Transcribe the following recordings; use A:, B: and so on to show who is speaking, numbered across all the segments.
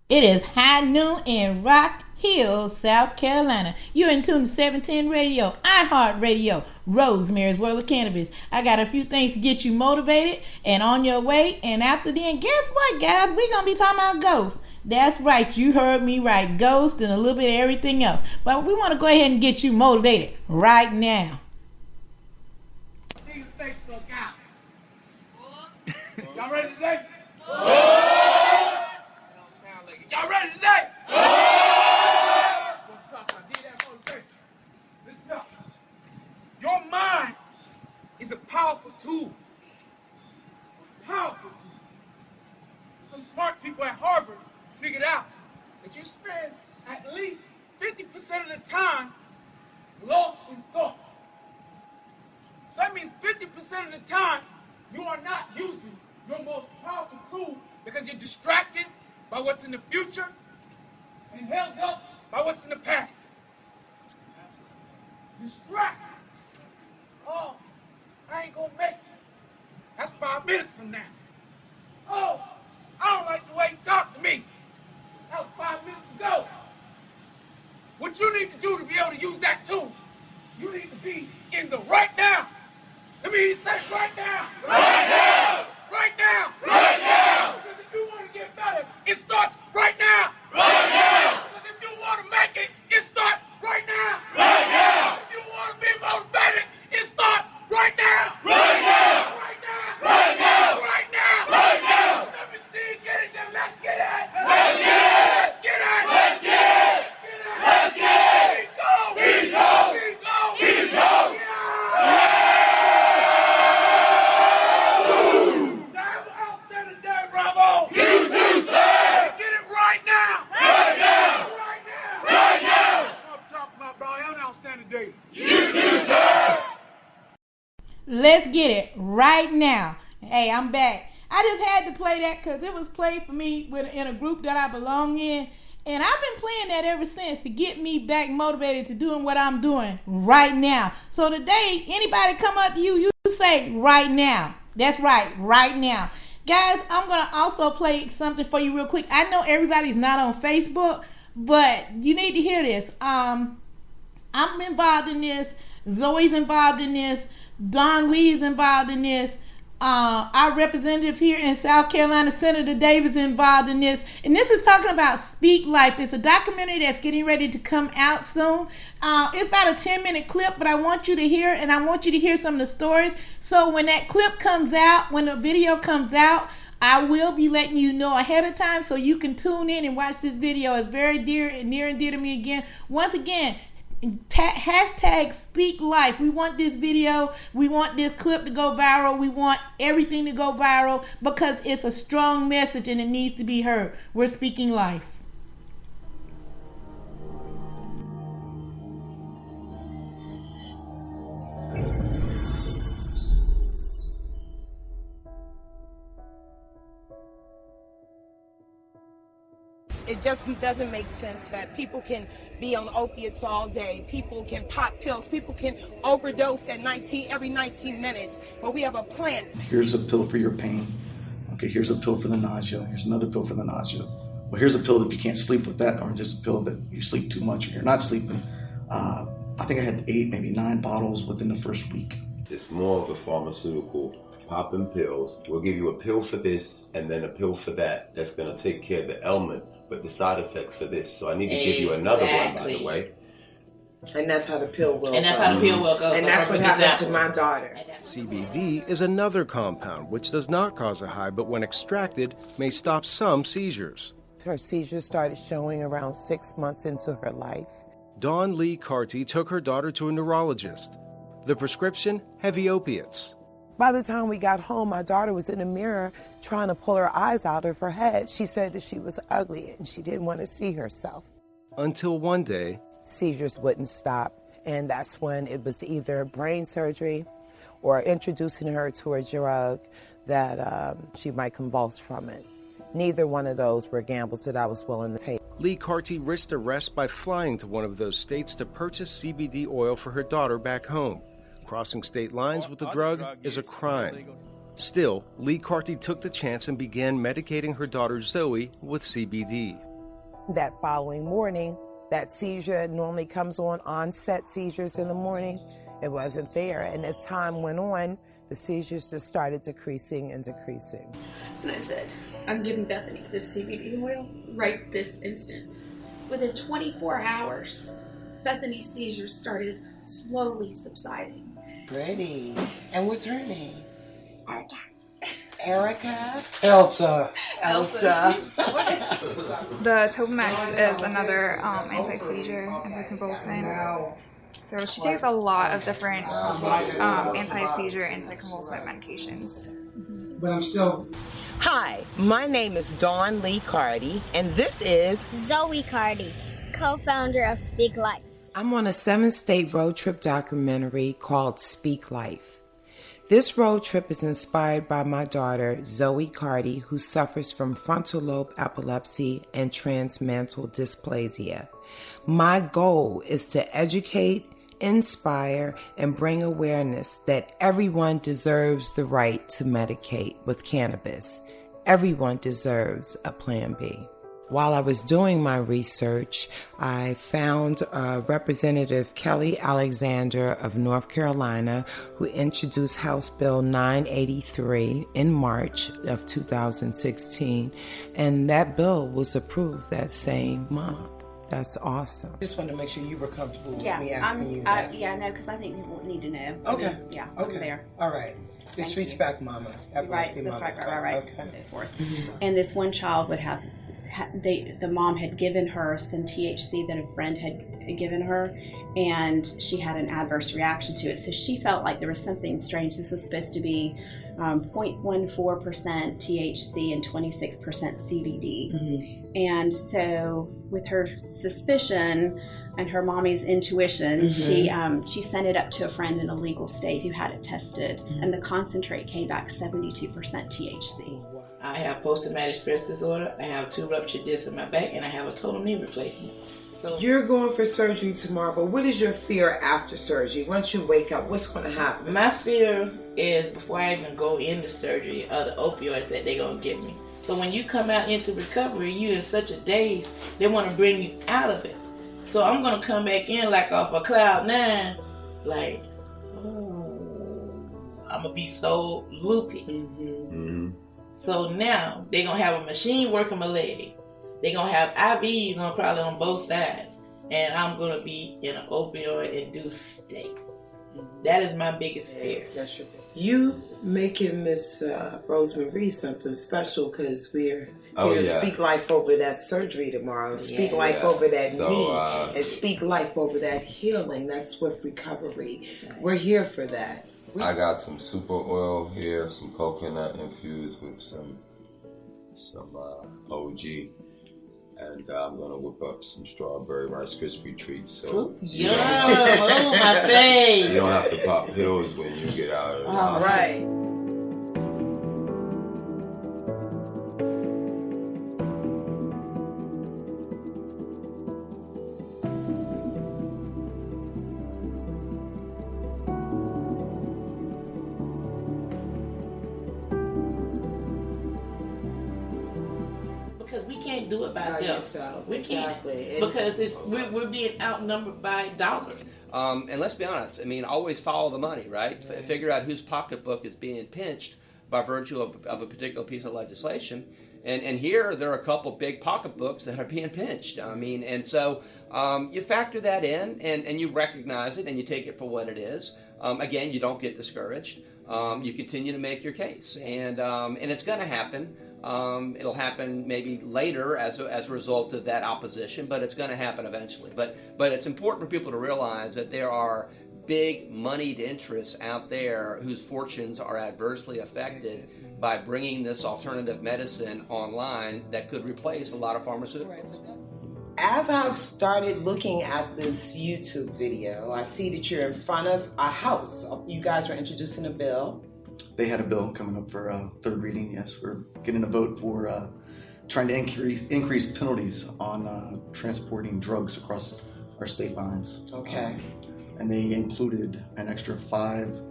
A: It is high noon in Rock Hill, South Carolina. You're in tune to 710 Radio, iHeart Radio, Rosemary's World of Cannabis. I got a few things to get you motivated and on your way. And after then, guess what, guys? We're going to be talking about ghosts. That's right, you heard me right. Ghosts and a little bit of everything else. But we want to go ahead and get you motivated right now.
B: Y'all ready today? Y'all ready today? Listen up. Your mind is a powerful tool. Powerful tool. Some smart people at Harvard figured out that you spend at least 50% of the time lost in thought. So that means 50% of the time you are not using your most powerful tool because you're distracted by what's in the future and held up by what's in the past. Distracted. Oh, I ain't gonna make it. That's 5 minutes from now. Oh, I don't like the way he talked to me. That was 5 minutes ago. What you need to do to be able to use that tool, you need to be in the right now. Let me say right now. Right now. Right now. Right now. Because if you want to get better, it starts right now. Right now. Because if you want to make it, it starts right now. Right now. If you want to be motivated, it starts right now. Right now. Right now. Right now. Right now. Right now. Let me see you get it, then let's get it. Let's get it. Let's get it. Let's get it. Let's get it. We go. We go. We go. We go.
A: Let's get it right now. Hey, I'm back. I just had to play that because it was played for me in a group that I belong in. And I've been playing that ever since to get me back motivated to doing what I'm doing right now. So today, anybody come up to you, you say right now. That's right now. Guys, I'm going to also play something for you real quick. I know everybody's not on Facebook, but you need to hear this. I'm involved in this. Zoe's involved in this. Don Lee is involved in this. Our representative here in South Carolina, Senator Davis, is involved in this. And this is talking about Speak Life. It's a documentary that's getting ready to come out soon. It's about a 10-minute clip, but I want you to hear it, and I want you to hear some of the stories. So when that clip comes out, when the video comes out, I will be letting you know ahead of time so you can tune in and watch this video. It's very near and dear to me again. Once again, hashtag Speak Life. We want this video, we want this clip to go viral, we want everything to go viral because it's a strong message and it needs to be heard. We're speaking life.
C: It just doesn't make sense that people can be on opiates all day. People can pop pills. People can overdose at every 19 minutes. But we have a plant.
D: Here's a pill for your pain. Okay, here's a pill for the nausea. Here's another pill for the nausea. Well, here's a pill if you can't sleep with that, or just a pill that you sleep too much or you're not sleeping. I think I had 8, maybe 9 bottles within the first week.
E: It's more of a pharmaceutical. Popping pills. We'll give you a pill for this and then a pill for that. That's going to take care of the ailment, but the side effects are this. So I need to give you another one, by the way.
C: And that's how the pill will go.
A: And that's how the pill will go.
C: And that's what happened to my daughter.
F: CBD is another compound which does not cause a high, but when extracted, may stop some seizures.
C: Her seizures started showing around 6 months into her life.
F: Dawn Lee Carty took her daughter to a neurologist. The prescription, heavy opiates.
C: By the time we got home, my daughter was in the mirror trying to pull her eyes out of her head. She said that she was ugly and she didn't want to see herself.
F: Until one day,
C: seizures wouldn't stop. And that's when it was either brain surgery or introducing her to a drug that she might convulse from it. Neither one of those were gambles that I was willing to take.
F: Lee Carty risked arrest by flying to one of those states to purchase CBD oil for her daughter back home. Crossing state lines with the drug is a crime. Still, Lee Carty took the chance and began medicating her daughter Zoe with CBD.
C: That following morning, that seizure normally comes on onset seizures in the morning. It wasn't there. And as time went on, the seizures just started decreasing and decreasing.
G: And I said, I'm giving Bethany this CBD oil right this instant. Within 24 hours, Bethany's seizures started slowly subsiding.
C: Pretty. And what's her name?
G: Erica.
C: Erica?
H: Elsa.
I: The Topamax is another anti-seizure, anticonvulsant. So she takes a lot of different anti-seizure, anticonvulsant medications.
H: But I'm still...
C: Hi, my name is Dawn Lee Cardi, and this is
J: Zoe Cardi, co-founder of Speak Life.
C: I'm on a 7-state road trip documentary called Speak Life. This road trip is inspired by my daughter, Zoe Cardi, who suffers from frontal lobe epilepsy and transmantle dysplasia. My goal is to educate, inspire, and bring awareness that everyone deserves the right to medicate with cannabis. Everyone deserves a Plan B. While I was doing my research, I found Representative Kelly Alexander of North Carolina, who introduced House Bill 983 in March of 2016, and that bill was approved that same month. That's awesome. Just wanted to make sure you were comfortable with me asking you that.
K: No, because I think people need to know.
C: Okay.
K: I'm there.
C: All right. Disrespect, Mama.
K: Right. That's right. Okay. And so forth. And this one child would have, the mom had given her some THC that a friend had given her, and she had an adverse reaction to it. So she felt like there was something strange. This was supposed to be 0.14% THC and 26% CBD. Mm-hmm. And so with her suspicion and her mommy's intuition, she sent it up to a friend in a legal state who had it tested, and the concentrate came back 72% THC.
L: I have post-traumatic stress disorder, I have 2 ruptured discs in my back, and I have a total knee replacement. So
C: you're going for surgery tomorrow, but what is your fear after surgery? Once you wake up, what's going to happen?
L: My fear is, before I even go into surgery, are the opioids that they're going to give me. So when you come out into recovery, you in such a daze, they want to bring you out of it. So I'm going to come back in like off a cloud 9, like, I'm going to be so loopy. Mm-hmm. So now they're going to have a machine working my leg. They're going to have IVs probably on both sides. And I'm going to be in an opioid-induced state. That is my biggest fear.
C: That's your fear. You making Miss Rosemarie something special, because we're here to speak life over that surgery tomorrow. Speak life over that knee. And speak life over that healing. That's Swift Recovery. We're here for that.
E: I got some super oil here, some coconut infused with some OG. And I'm going to whip up some strawberry Rice Krispie treats. So
L: yum! Oh, my face!
E: You don't have to pop pills when you get out of the hospital.
L: All right. Because we can't do it by ourselves. We can't. Because we're being outnumbered by dollars.
M: And let's be honest, I mean, always follow the money, right? Figure out whose pocketbook is being pinched by virtue of a particular piece of legislation. And here, there are a couple big pocketbooks that are being pinched. I mean, and so you factor that in, and you recognize it, and you take it for what it is. Again, you don't get discouraged. You continue to make your case. And it's going to happen. It'll happen maybe later as a result of that opposition, but it's going to happen eventually. But it's important for people to realize that there are big moneyed interests out there whose fortunes are adversely affected by bringing this alternative medicine online that could replace a lot of pharmaceuticals.
C: As I've started looking at this YouTube video, I see that you're in front of a house. You guys are introducing a bill.
D: They had a bill coming up for third reading. Yes, we're getting a vote for trying to increase penalties on transporting drugs across our state lines.
C: Okay.
D: And they included an extra 5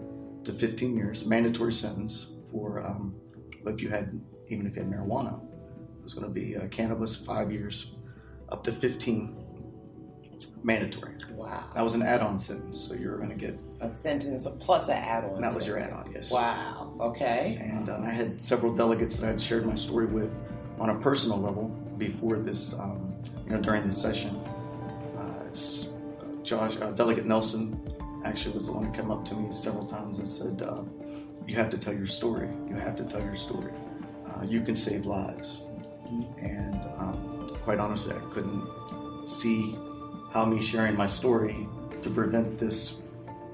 D: to 15 years mandatory sentence for even if you had marijuana. It was going to be cannabis 5 years, up to 15 mandatory.
N: Wow.
D: That was an add-on sentence, so you were going to get
N: a sentence plus an add-on.
D: And that was your add-on, yes.
N: Wow. Okay.
D: And I had several delegates that I had shared my story with on a personal level before this, during this session. Delegate Nelson actually was the one who came up to me several times and said, you have to tell your story. You have to tell your story. You can save lives. And quite honestly, I couldn't see how me sharing my story to prevent this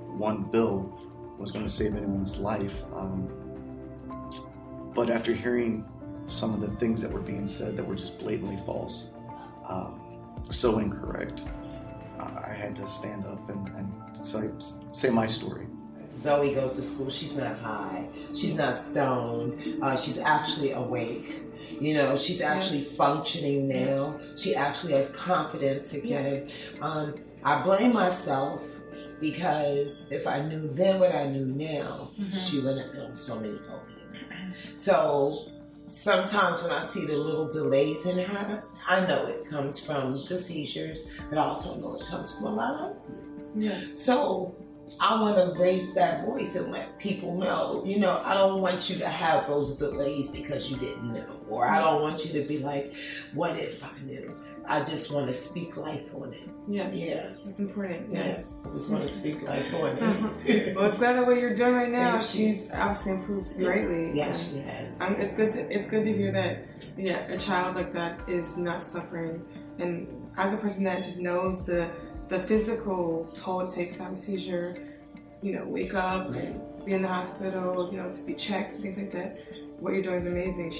D: one bill was going to save anyone's life. But after hearing some of the things that were being said that were just blatantly false, so incorrect, I had to stand up and say my story.
N: Zoe goes to school. She's not high. She's not stoned. She's actually awake. She's actually functioning now. She actually has confidence again. I blame myself because if I knew then what I knew now, she wouldn't have known so many opiates. So sometimes when I see the little delays in her, I know it comes from the seizures, but I also know it comes from a lot of opiates.
L: Yes.
N: So I want to raise that voice and let people know, I don't want you to have those delays because you didn't know. Or I don't want you to be like, what if I knew? I just want to speak life on it.
O: Yes.
N: Yeah.
O: That's important. Yes.
N: I just want to speak life on it.
O: Well, it's glad that what you're doing right now, she's obviously improved greatly.
N: Yes, she has.
O: It's good to hear that, a child like that is not suffering. And as a person that just knows the physical toll it takes to have a seizure, wake up and be in the hospital, to be checked, things like that. What you're doing is amazing.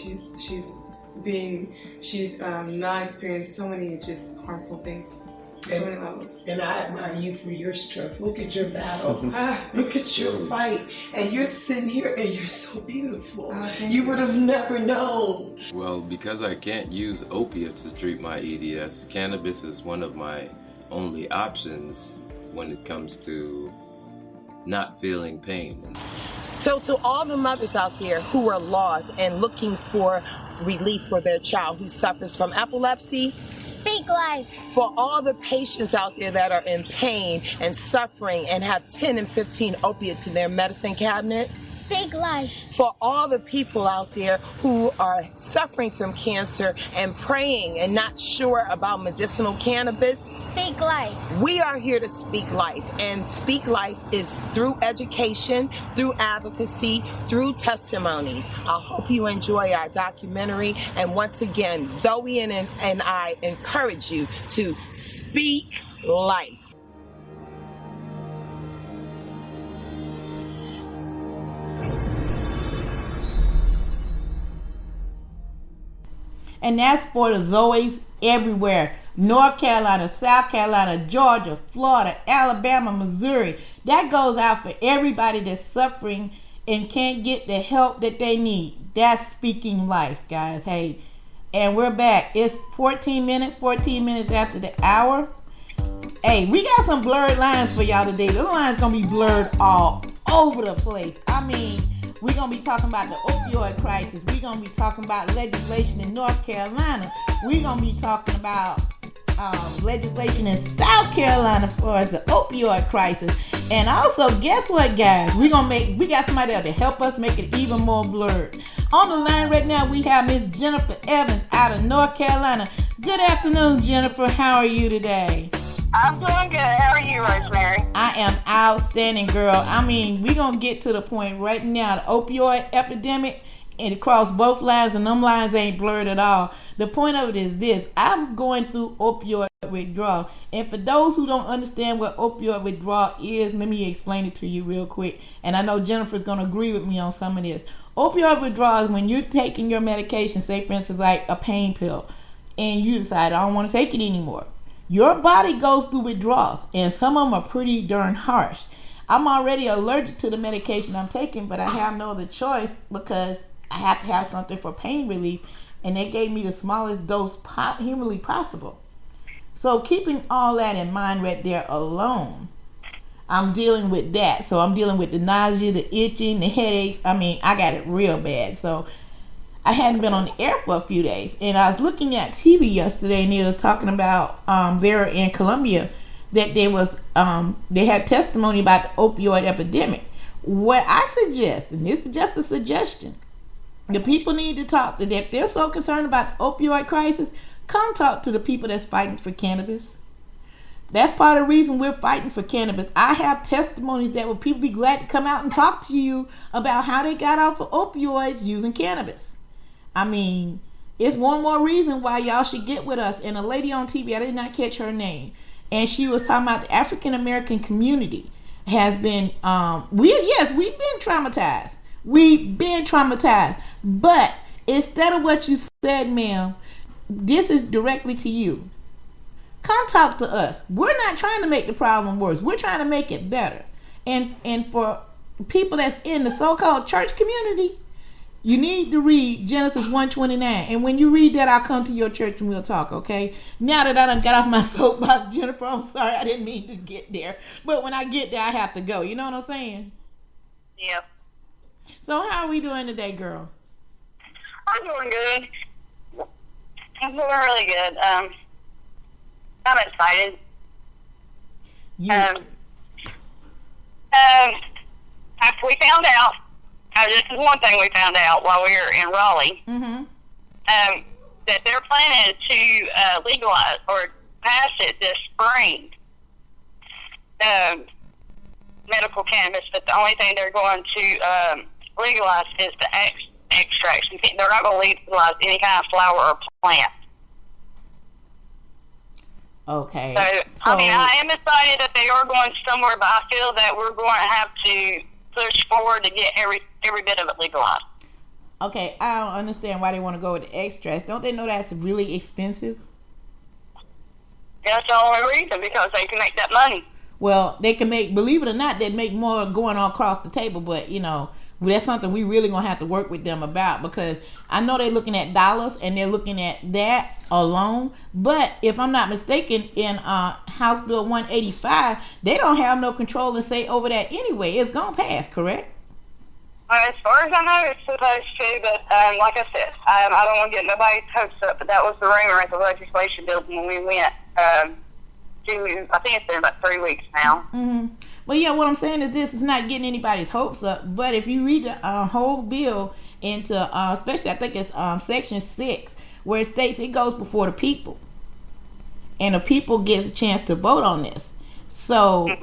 O: She's not experienced so many just harmful things. So many levels.
N: And I admire you for your strength. Look at your battle. Look at your fight. And you're sitting here and you're so beautiful. You would have never known.
P: Well, because I can't use opiates to treat my EDS, cannabis is one of my only options when it comes to not feeling pain.
N: So to all the mothers out there who are lost and looking for relief for their child who suffers from epilepsy,
J: speak life.
N: For all the patients out there that are in pain and suffering and have 10 and 15 opiates in their medicine cabinet,
J: speak life.
N: For all the people out there who are suffering from cancer and praying and not sure about medicinal cannabis,
J: speak life.
N: We are here to speak life, and speak life is through education, through advocacy, through testimonies. I hope you enjoy our documentary, and once again, Zoe and I encourage you to speak life.
A: And that's for the Zoes everywhere. North Carolina, South Carolina, Georgia, Florida, Alabama, Missouri. That goes out for everybody that's suffering and can't get the help that they need. That's speaking life, guys. Hey, and we're back. It's 14 minutes after the hour. Hey, we got some blurred lines for y'all today. Those lines gonna be blurred all over the place. I mean, we're going to be talking about the opioid crisis. We're going to be talking about legislation in North Carolina. We're going to be talking about legislation in South Carolina for the opioid crisis. And also, guess what, guys? We got somebody there to help us make it even more blurred. On the line right now, we have Miss Jennifer Evans out of North Carolina. Good afternoon, Jennifer. How are you today?
Q: I'm doing good. How are you, Rosemary?
A: I am outstanding, girl. I mean, we're going to get to the point right now. The opioid epidemic, and across both lines, and them lines ain't blurred at all. The point of it is this. I'm going through opioid withdrawal. And for those who don't understand what opioid withdrawal is, let me explain it to you real quick. And I know Jennifer's going to agree with me on some of this. Opioid withdrawal is when you're taking your medication, say for instance like a pain pill, and you decide, I don't want to take it anymore. Your body goes through withdrawals, and some of them are pretty darn harsh. I'm already allergic to the medication I'm taking, but I have no other choice because I have to have something for pain relief, and they gave me the smallest dose humanly possible. So keeping all that in mind right there alone, I'm dealing with that. So I'm dealing with the nausea, the itching, the headaches. I mean, I got it real bad. So I hadn't been on the air for a few days, and I was looking at TV yesterday, and they was talking about there in Colombia that they had testimony about the opioid epidemic. What I suggest, and this is just a suggestion, the people need to talk to them. If they're so concerned about the opioid crisis, come talk to the people that's fighting for cannabis. That's part of the reason we're fighting for cannabis. I have testimonies that will people be glad to come out and talk to you about how they got off of opioids using cannabis. I mean, it's one more reason why y'all should get with us. And a lady on TV, I did not catch her name, and she was talking about the African American community has been we've been traumatized. We've been traumatized. But instead of what you said, ma'am, this is directly to you. Come talk to us. We're not trying to make the problem worse. We're trying to make it better. And for people that's in the so-called church community, you need to read Genesis 1:29. And when you read that, I'll come to your church and we'll talk, okay? Now that I done got off my soapbox, Jennifer, I'm sorry. I didn't mean to get there. But when I get there, I have to go. You know what I'm saying?
Q: Yep.
A: So how are we doing today, girl?
Q: I'm doing good. I'm doing really good. I'm excited. After we found out, this is one thing we found out while we were in Raleigh, that they're planning to legalize or pass it this spring, medical cannabis, but the only thing they're going to legalize is the extraction. They're not going to legalize any kind of flower or plant.
A: Okay.
Q: So, I mean, I am excited that they are going somewhere, but I feel that we're going to have to push forward to get every bit of it legalized.
A: Okay, I don't understand why they want to go with the extracts. Don't they know that's really expensive?
Q: That's the only reason, because they can make that money.
A: Well, they can make, believe it or not, they'd make more going on across the table, but, you know, that's something we really going to have to work with them about, because I know they're looking at dollars and they're looking at that alone. But if I'm not mistaken, in House Bill 185, they don't have no control and say over that anyway. It's going to pass, correct?
Q: As far as I know, it's supposed to, but like I said, I don't want to get nobody's hopes up, but that was the rumor at the legislation building when we went I think it's been about 3 weeks now.
A: Mm-hmm. Well, yeah, what I'm saying is this is not getting anybody's hopes up, but if you read the whole bill into, especially I think it's section 6, where it states it goes before the people, and the people gets a chance to vote on this. So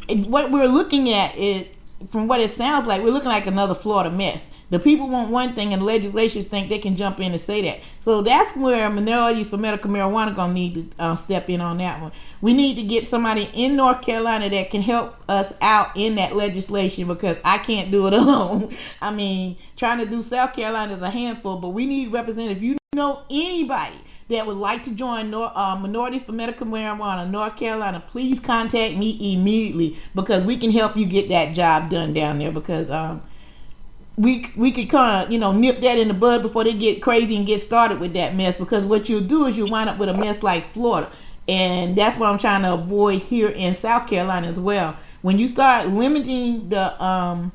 A: what we're looking at is, from what it sounds like, we're looking like another Florida mess. The people want one thing, and legislators think they can jump in and say that. So that's where minorities for medical marijuana going to need to step in on that one. We need to get somebody in North Carolina that can help us out in that legislation, because I can't do it alone. I mean, trying to do South Carolina is a handful, but we need representatives. If you know anybody that would like to join Minorities for Medical Marijuana North Carolina, please contact me immediately, because we can help you get that job done down there, because we could kind of, nip that in the bud before they get crazy and get started with that mess, because what you'll do is you'll wind up with a mess like Florida, and that's what I'm trying to avoid here in South Carolina as well. When you start limiting the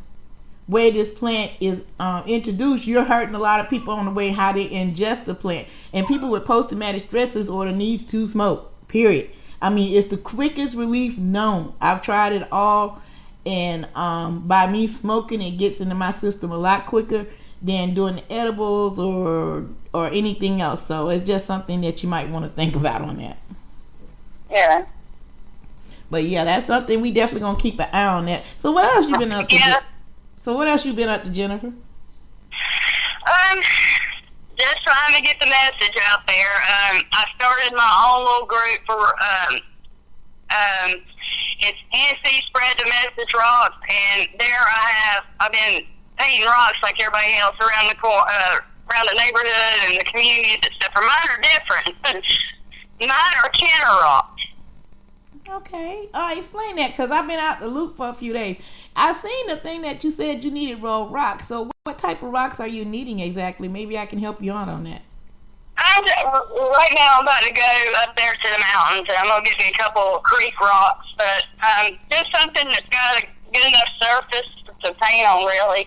A: way this plant is introduced, you're hurting a lot of people on the way how they ingest the plant, and people with post-traumatic stress disorder needs to smoke, period. I mean, it's the quickest relief known. I've tried it all, and by me smoking, it gets into my system a lot quicker than doing the edibles or anything else. So it's just something that you might want to think about on that.
Q: Yeah.
A: But yeah, that's something we definitely gonna keep an eye on that. So what else you been up to?
Q: Yeah.
A: So what else you been up to, Jennifer?
Q: Just trying to get the message out there. I started my own little group for it's NC Spread the Message Rocks, and there I've been painting rocks like everybody else around the neighborhood and the community, except for mine are different. Mine are Kenner rocks.
A: Okay, explain that, because I've been out the loop for a few days. I seen the thing that you said you needed rolled rocks. So what type of rocks are you needing exactly? Maybe I can help you out on that.
Q: Right now I'm about to go up there to the mountains, and I'm going to get me a couple of creek rocks, but just something that's got a good enough surface to paint on, really.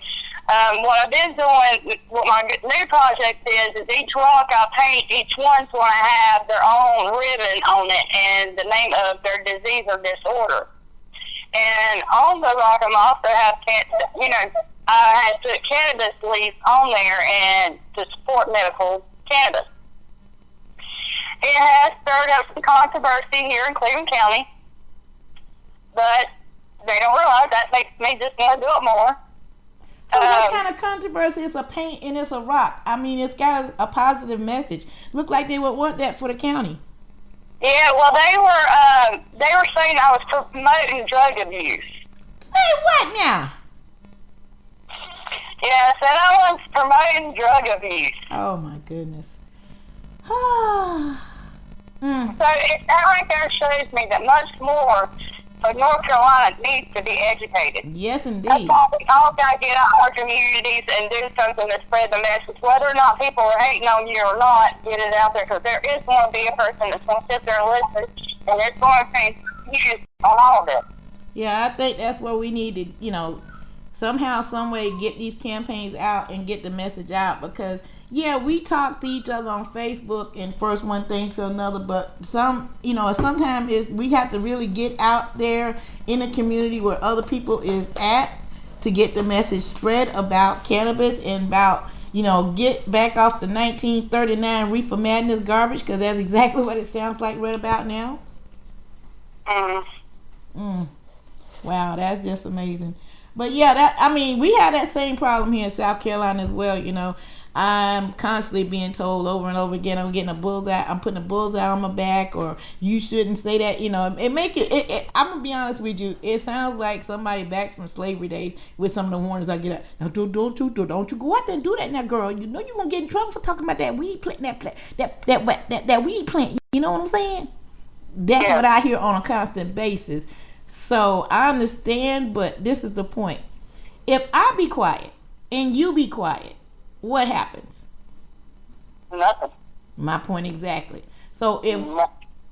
Q: What I've been doing, what my new project is each rock I paint, each one's going to have their own ribbon on it and the name of their disease or disorder. And on the rock, I'm also have, I had put cannabis leaves on there and to support medical cannabis. It has stirred up some controversy here in Cleveland County, but they don't realize that makes me just want to do it more.
A: So what kind of controversy? It's a paint and it's a rock. I mean, it's got a positive message. Look like they would want that for the county.
Q: Yeah, well, they were saying I was promoting drug abuse.
A: Say what now?
Q: Yeah, I said I was promoting drug abuse.
A: Oh my goodness.
Q: So that right there shows me that much more of North Carolina needs to be educated.
A: Yes, indeed.
Q: That's why we all got to get out in our communities and do something to spread the message. Whether or not people are hating on you or not, get it out there, because there is going to be a person that's going to sit there and listen, and it's going to change views on all of it.
A: Yeah, I think that's what we need to, somehow, some way get these campaigns out and get the message out, because we talk to each other on Facebook and first one thing to another, but sometimes we have to really get out there in a community where other people is at to get the message spread about cannabis and about, get back off the 1939 reefer madness garbage, because that's exactly what it sounds like right about now. Wow, that's just amazing. But we have that same problem here in South Carolina as well. I'm constantly being told over and over again, I'm getting a bullseye, I'm putting a bullseye on my back, or you shouldn't say that. I'm gonna be honest with you, it sounds like somebody back from slavery days with some of the warnings I get out. Now don't you go out there and do that now, girl. You know you're gonna get in trouble for talking about that weed plant, that weed plant. You know what I'm saying? That's what I hear on a constant basis. So I understand, but this is the point. If I be quiet and you be quiet, what happens?
Q: Nothing.
A: My point exactly. So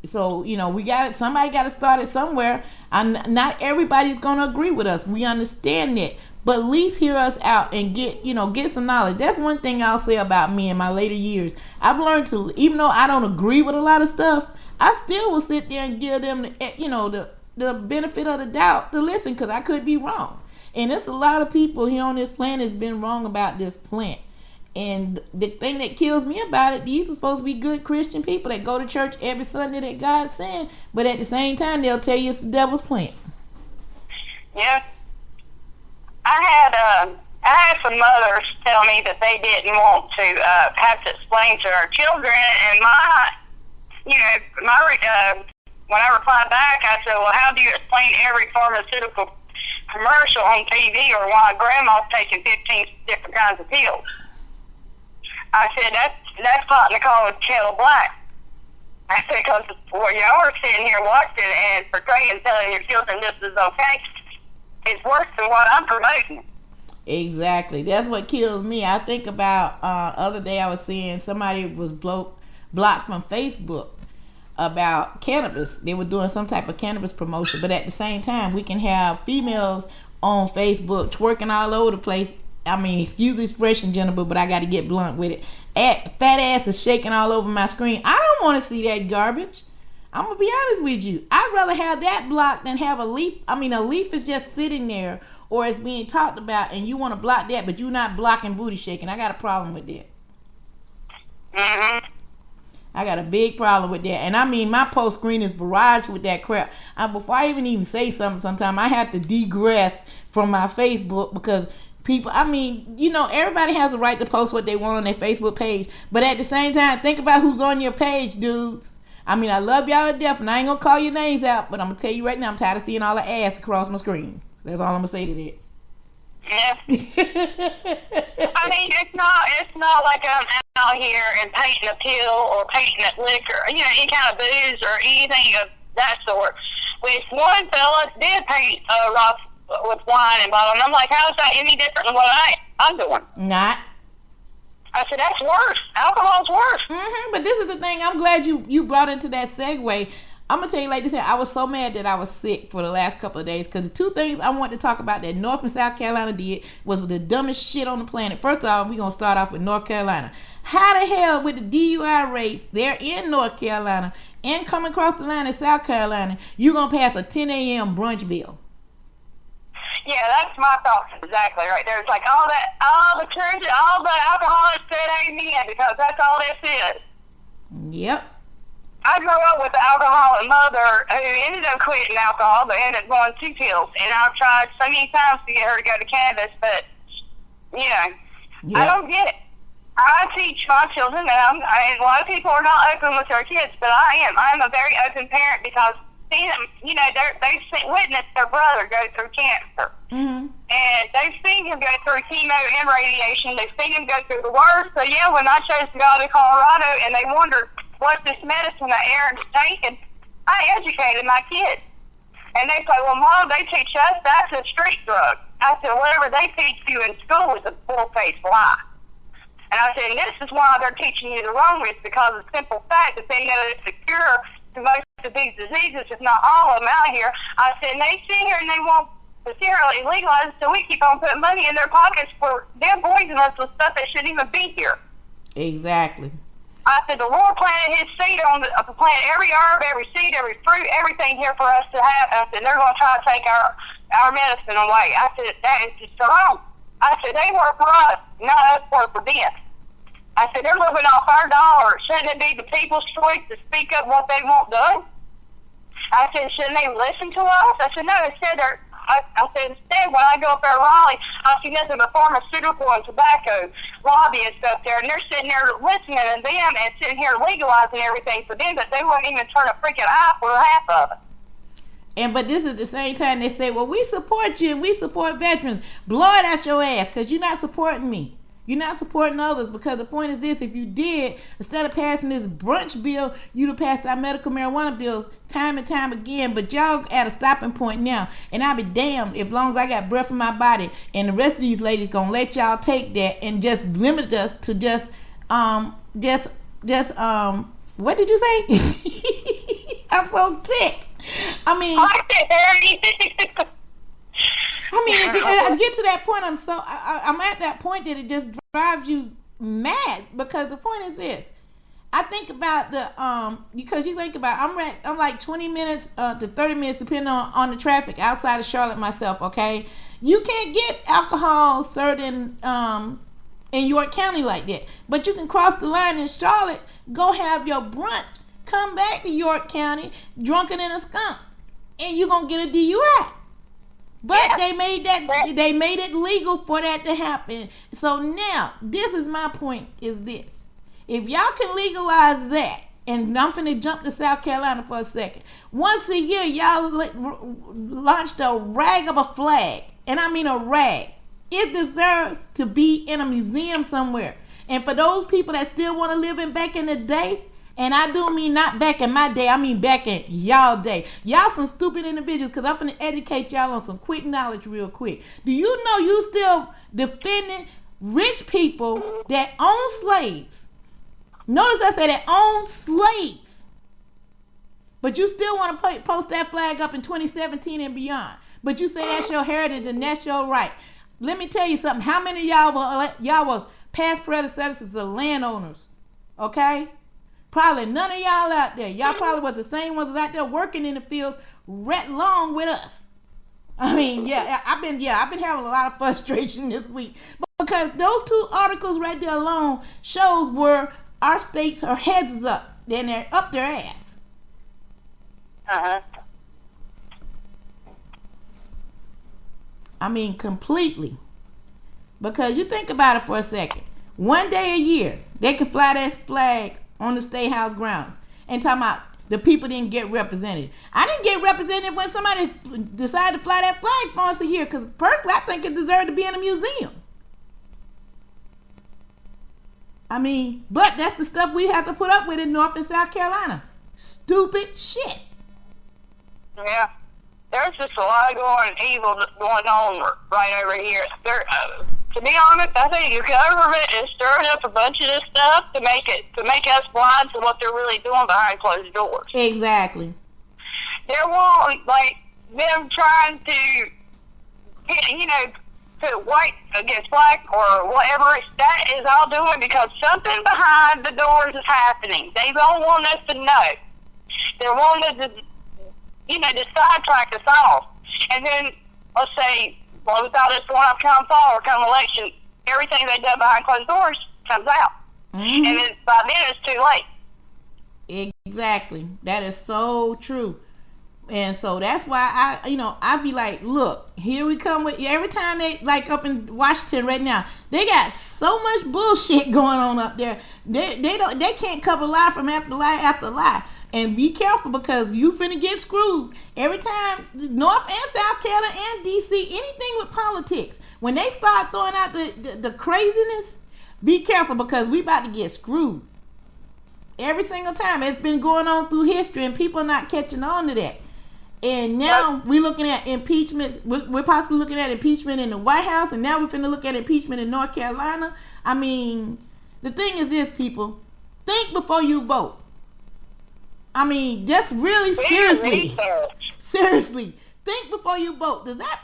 A: somebody got to start it somewhere. Not everybody's going to agree with us. We understand that, but at least hear us out and get some knowledge. That's one thing I'll say about me in my later years. I've learned to, even though I don't agree with a lot of stuff, I still will sit there and give them the benefit of the doubt to listen, because I could be wrong. And there's a lot of people here on this planet has been wrong about this plant. And the thing that kills me about it, these are supposed to be good Christian people that go to church every Sunday that God's saying, but at the same time they'll tell you it's the devil's plant.
Q: Yeah. I had some mothers tell me that they didn't want to have to explain to our children, and when I replied back, I said, well, how do you explain every pharmaceutical commercial on TV, or why grandma's taking 15 different kinds of pills? I said, that's not to call it kettle black. I said, because y'all are sitting here watching and portraying, telling your children this is okay, it's worse than what I'm promoting.
A: Exactly. That's what kills me. I think about other day I was seeing somebody was blocked from Facebook about cannabis. They were doing some type of cannabis promotion, but at the same time we can have females on Facebook twerking all over the place. I mean, excuse the expression, Jennifer, but I got to get blunt with it. Fat ass is shaking all over my screen. I don't want to see that garbage. I'm gonna be honest with you. I'd rather have that blocked than have a leaf. I mean, a leaf is just sitting there, or it's being talked about, and you want to block that, but you're not blocking booty shaking. I got a problem with that. I got a big problem with that. And I mean, my post screen is barraged with that crap. Before I even say something, sometimes I have to degress from my Facebook, because people, everybody has a right to post what they want on their Facebook page. But at the same time, think about who's on your page, dudes. I mean, I love y'all to death, and I ain't gonna call your names out, but I'm gonna tell you right now, I'm tired of seeing all the ass across my screen. That's all I'm gonna say to that.
Q: Yeah. I mean, it's not like I'm out here and painting a pill or painting a liquor, any kind of booze or anything of that sort. Which one fella did paint rock with wine and bottle, and I'm like, how is that any different than what I'm doing?
A: Not.
Q: I said, that's worse. Alcohol's worse.
A: But this is the thing. I'm glad you brought into that segue. I'm gonna tell you like this. I was so mad that I was sick for the last couple of days because the two things I want to talk about that North and South Carolina did was the dumbest shit on the planet. First off, we're gonna start off with North Carolina. How the hell with the DUI rates there in North Carolina and coming across the line in South Carolina, you gonna pass a 10 a.m. brunch bill?
Q: Yeah, that's my thoughts exactly right there. It's like all the church, all the alcoholics that ain't in because that's all this is.
A: Yep.
Q: I grew up with an alcoholic mother who ended up quitting alcohol, but ended up going 2 pills. And I've tried so many times to get her to go to cannabis, but, you know, I don't get it. I teach my children, and a lot of people are not open with their kids, but I am. I'm a very open parent because, you know, they've witnessed their brother go through cancer.
A: Mm-hmm.
Q: And they've seen him go through chemo and radiation. They've seen him go through the worst. So, yeah, when I chose to go to Colorado and they wondered, what's this medicine that Aaron's taking, I educated my kids. And they say, well, Mom, they teach us that's a street drug. I said, whatever they teach you in school is a full-faced lie. And I said, and this is why they're teaching you the wrong is because of the simple fact that they know it's a cure to most of these diseases, if not all of them out here. I said, and they sit here and they want to seriously legalize it, so we keep on putting money in their pockets for them poisoning us with stuff that shouldn't even be here.
A: Exactly.
Q: I said, the Lord planted his seed on planted every herb, every seed, every fruit, everything here for us to have. And I said, they're going to try to take our medicine away. I said, that is just wrong. I said, they work for us, not us work for them. I said, they're living off our dollar. Shouldn't it be the people's choice to speak up what they want done? I said, shouldn't they listen to us? I said, no, instead I said, instead, when I go up there in Raleigh, I see nothing but pharmaceutical and tobacco lobbyists up there, and they're sitting there listening to them and sitting here legalizing everything for them, but they won't even turn a freaking eye for half of it.
A: But this is the same time they say, well, we support you and we support veterans. Blow it out your ass because you're not supporting me. You're not supporting others because the point is this, if you did, instead of passing this brunch bill, you'd have passed our medical marijuana bills time and time again, but y'all at a stopping point now, and I'll be damned if long as I got breath in my body and the rest of these ladies gonna let y'all take that and just limit us to just what did you say? I'm so ticked. I mean, I get to that point. I'm at that point that it just drives you mad because the point is this. I think about because you think about I'm like 20 minutes to 30 minutes depending on the traffic outside of Charlotte myself. Okay, you can't get alcohol served in York County like that, but you can cross the line in Charlotte, go have your brunch, come back to York County drunken in a skunk, and you're gonna get a DUI. But they made it legal for that to happen. So now, this is my point, is this. If y'all can legalize that, and I'm finna jump to South Carolina for a second. Once a year, y'all launched a rag of a flag. And I mean a rag. It deserves to be in a museum somewhere. And for those people that still want to live back in the day, and I do mean not back in my day, I mean back in y'all day. Y'all some stupid individuals, because I'm going to educate y'all on some quick knowledge real quick. Do you know you still defending rich people that own slaves? Notice I said that own slaves. But you still want to post that flag up in 2017 and beyond. But you say that's your heritage and that's your right. Let me tell you something. How many of y'all was past predecessors of landowners? Okay? Probably none of y'all out there. Y'all probably was the same ones out there working in the fields right along with us. I mean, I've been having a lot of frustration this week because those two articles right there alone shows where our states are heads up, then they're up their ass. I mean, completely. Because you think about it for a second. One day a year, they can fly that flag on the State House grounds and talking about the people didn't get represented. I didn't get represented when somebody decided to fly that flag for us a year, because personally I think it deserved to be in a museum. I mean, but that's the stuff we have to put up with in North and South Carolina. Stupid shit.
Q: Yeah. There's just a lot of evil going on right over here. To be honest, I think your government is stirring up a bunch of this stuff to make us blind to what they're really doing behind closed doors.
A: Exactly.
Q: There won't, like, them trying to, put white against black or whatever. That is all doing because something behind the doors is happening. They don't want us to know. They want us to, to sidetrack us off. And then, let's say, without us going up come fall or come election, everything they done behind closed doors comes out. And then by then it's too late.
A: Exactly. That is so true. And so that's why I be like, look, here we come with every time they, like up in Washington right now, they got so much bullshit going on up there. They can't cover lie from after lie after lie. And be careful because you finna get screwed. Every time, North and South Carolina and DC, anything with politics, when they start throwing out the craziness, be careful because we about to get screwed. Every single time. It's been going on through history and people are not catching on to that. And now we're looking at impeachment. We're possibly looking at impeachment in the White House, and now we're finna look at impeachment in North Carolina. I mean, the thing is this, people. Think before you vote. I mean, just really seriously, think before you vote. Does that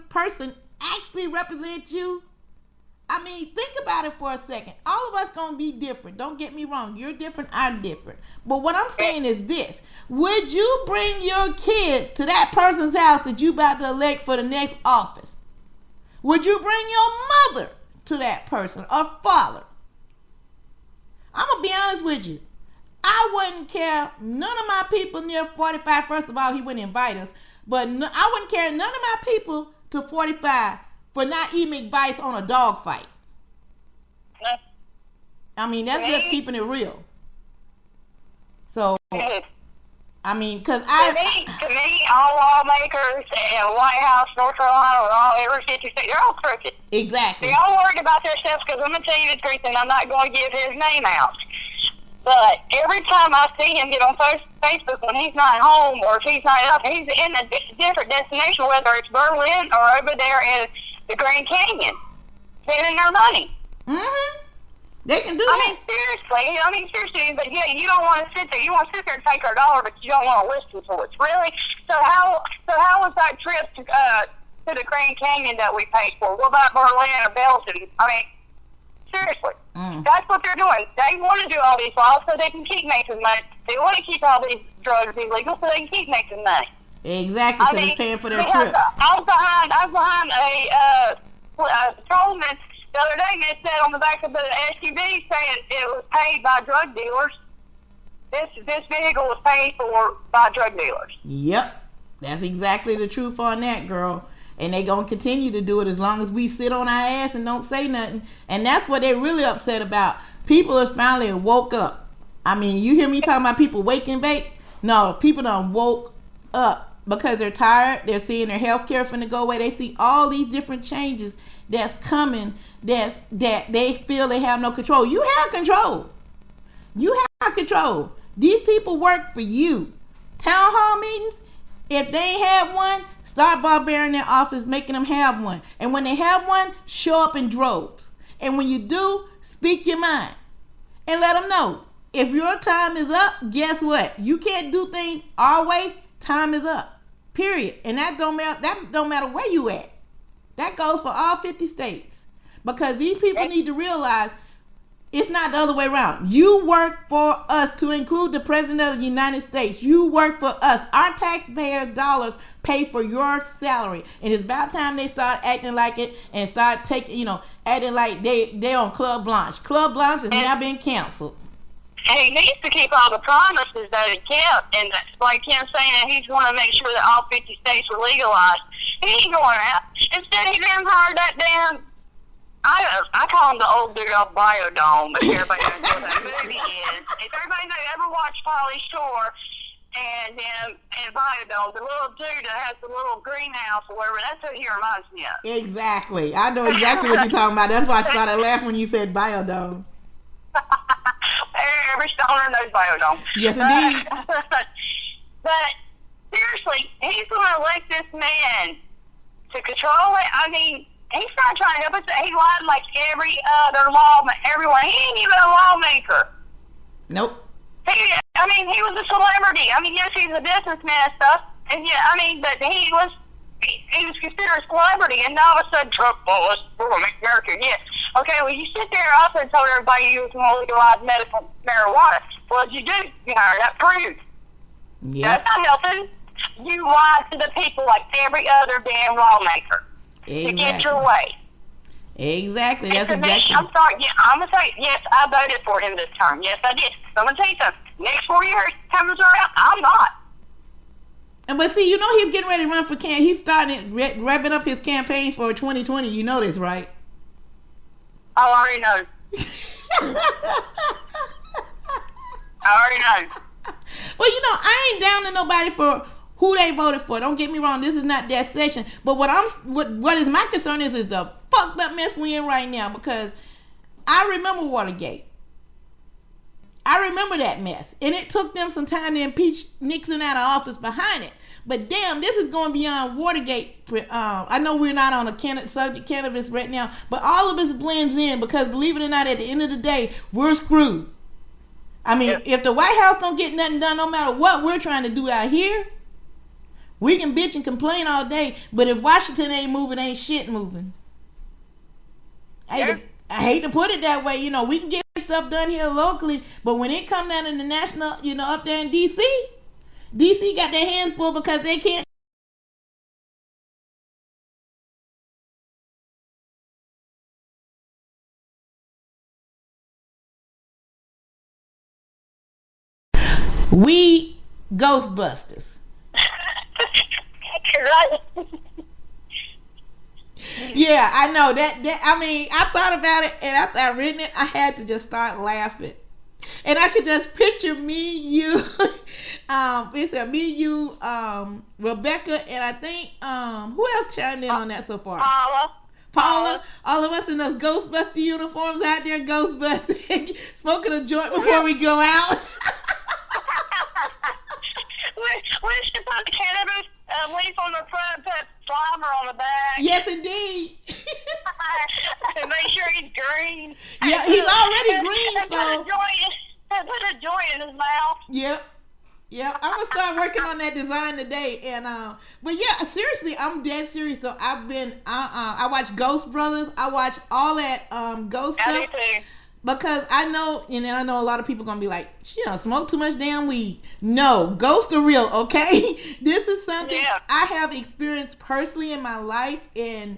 A: person actually represent you? I mean, think about it for a second. All of us gonna be different. Don't get me wrong. You're different, I'm different. But what I'm saying is this. Would you bring your kids to that person's house that you about to elect for the next office? Would you bring your mother to that person or father? I'm gonna be honest with you. I wouldn't care. None of my people near 45, first of all, he wouldn't invite us. But I wouldn't care none of my people to 45 for not even advice on a dog fight. I mean, that's just keeping it real. So, I mean, because to
Q: me, all lawmakers in White House, North Carolina, and every 50 state, they're all crooked.
A: Exactly.
Q: They're all worried about themselves because I'm going to tell you the truth, and I'm not going to give his name out. But every time I see him get on Facebook when he's not home or if he's not up, he's in a different destination, whether it's Berlin or over there in the Grand Canyon, spending their money.
A: They can do that.
Q: I mean, seriously, but yeah, you don't want to sit there. You want to sit there and take our dollar, but you don't want to listen to us. Really? So how was that trip to the Grand Canyon that we paid for? What about Berlin or Belgium? I mean, seriously. That's what they're doing. They want to do all these laws so they can keep making money. They want to keep all these drugs illegal so they can keep making money.
A: Exactly, so they're paying for their trips.
Q: I was behind a patrolman the other day, and it said on the back of the SUV saying it was paid by drug dealers. This vehicle was paid for by drug dealers.
A: Yep, that's exactly the truth on that, girl. And they gonna continue to do it as long as we sit on our ass and don't say nothing. And that's what they're really upset about. People have finally woke up. I mean, you hear me talking about people wake and bake? No, people done woke up because they're tired. They're seeing their health care finna go away. They see all these different changes that's coming that they feel they have no control. You have control. You have control. These people work for you. Town hall meetings, if they ain't have one, start barbering their office, making them have one. And when they have one, show up in droves. And when you do, speak your mind. And let them know. If your time is up, guess what? You can't do things our way, time is up. Period. And that don't matter where you at. That goes for all 50 states. Because these people need to realize it's not the other way around. You work for us, to include the President of the United States. You work for us. Our taxpayer dollars pay for your salary. And it's about time they start acting like it and start taking, acting like they're on Club Blanche. Club Blanche has now been canceled.
Q: And he needs to keep all the promises that he kept. And like him saying that he's going to make sure that all 50 states are legalized. He ain't going out. Instead, he done hired that damn... I call him the old dude off Biodome, but everybody knows what that movie is. If everybody ever watched Pauly Shore and Biodome, the little dude that has the little greenhouse or whatever, that's what he reminds me of.
A: Exactly. I know exactly what you're talking about. That's why I started laughing when you said Biodome.
Q: Every stoner knows Biodome.
A: Yes, indeed.
Q: But seriously, he's going to elect this man to control it. I mean, he's not trying to help us. He lied like every other everyone. He ain't even a lawmaker.
A: Nope.
Q: He was a celebrity. I mean, yes, he's a businessman and stuff. And yeah, I mean, but he was considered a celebrity, and now all of a sudden, Trump, well, let's make America again. Okay, well, you sit there also and told everybody you was going to legalize medical marijuana. Well, you do, that proves.
A: Yep.
Q: That's not helping. You lie to the people like every other damn lawmaker to get your way.
A: Exactly. That's
Q: I'm
A: exactly.
Q: sorry. Yeah, I'm going to say, yes, I voted for him this term. Yes, I did. So I'm going to tell you something. Next 4 years, comes around, I'm not.
A: But see, he's getting ready to run for He's starting revving up his campaign for 2020. You know this, right?
Q: I already know. I already know.
A: Well, I ain't down to nobody for who they voted for. Don't get me wrong. This is not that session. But what is my concern is the fucked up mess we in right now, because I remember Watergate. I remember that mess. And it took them some time to impeach Nixon out of office behind it. But damn, this is going beyond Watergate. I know we're not on a subject cannabis right now, but all of this blends in, because believe it or not, at the end of the day, we're screwed. I mean, if the White House don't get nothing done, no matter what we're trying to do out here, we can bitch and complain all day, but if Washington ain't moving, ain't shit moving. I hate to put it that way. We can get stuff done here locally, but when it come down in the national, up there in D.C. got their hands full because they can't. We Ghostbusters.
Q: Right.
A: Yeah, I know that. I mean, I thought about it, and after I read it, I had to just start laughing, and I could just picture me, you, Rebecca, and I think who else chimed in on that so far? Paula, all of us in those Ghostbuster uniforms out there, Ghostbusting, smoking a joint before we go out.
Q: We should put the cannabis leaf on the front, put Slimer on the back.
A: Yes, indeed.
Q: And make sure he's green.
A: Yeah, he's already green,
Q: and
A: so.
Q: Put a joint in his mouth.
A: Yep. Yeah, I'm gonna start working on that design today, and but yeah, seriously, I'm dead serious. So I've been, I watch Ghost Brothers, I watch all that ghost stuff, because I know, and then I know a lot of people gonna be like, she don't smoke too much damn weed. No, ghosts are real, okay? This is something I have experienced personally in my life, and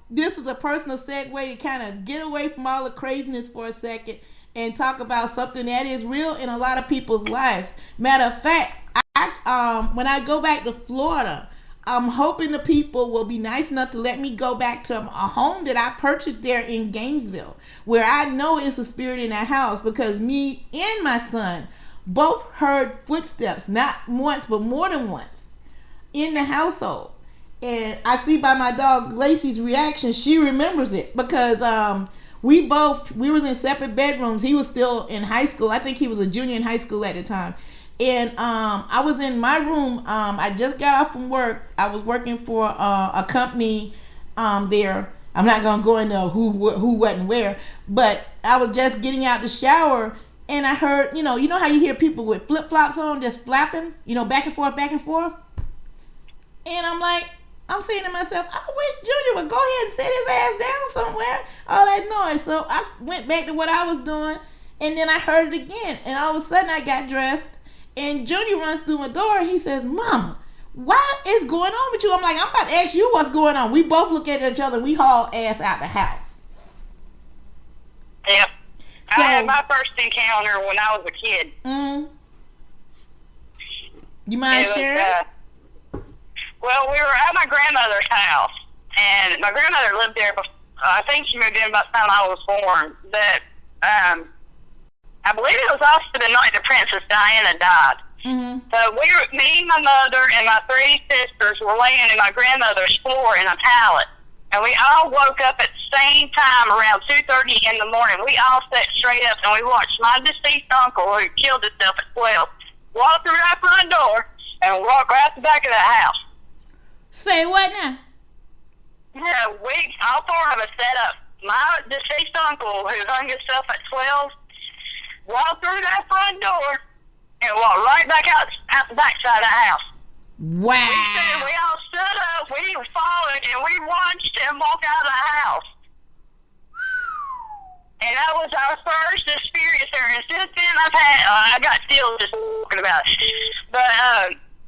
A: this is a personal segue to kind of get away from all the craziness for a second and talk about something that is real in a lot of people's lives. Matter of fact, when I go back to Florida, I'm hoping the people will be nice enough to let me go back to a home that I purchased there in Gainesville, where I know it's a spirit in that house, because me and my son both heard footsteps, not once, but more than once, in the household. And I see by my dog Lacey's reaction, she remembers it, because we were in separate bedrooms. He was still in high school. I think he was a junior in high school at the time. And I was in my room. I just got off from work. I was working for a company there. I'm not going to go into who, what, and where. But I was just getting out the shower, and I heard, you know how you hear people with flip-flops on just flapping, back and forth, back and forth? And I'm saying to myself, I wish Junior would go ahead and sit his ass down somewhere. All that noise. So I went back to what I was doing, and then I heard it again. And all of a sudden I got dressed, and Junior runs through my door, and he says, Mama, what is going on with you? I'm like, I'm about to ask you what's going on. We both look at each other, and we haul ass out the house.
Q: Yep. So, I had my first encounter when I was a kid.
A: Mm-hmm. You mind sharing?
Q: Well, we were at my grandmother's house, and my grandmother lived there before. I think she moved in about the time I was born. But I believe it was also the night the Princess Diana died.
A: Mm-hmm.
Q: So me, my mother, and my three sisters were laying in my grandmother's floor in a pallet. And we all woke up at the same time around 2:30 in the morning. We all sat straight up, and we watched my deceased uncle, who killed himself at 12, walk through that front door and walk right to the back of the house.
A: Say what now?
Q: Yeah, all four of us set up. My deceased uncle, who hung himself at 12, walked through that front door and walked right back out the backside of the house.
A: Wow.
Q: We all stood up, we followed, and we watched him walk out of the house. And that was our first experience there. And since then, I got still just talking about it. But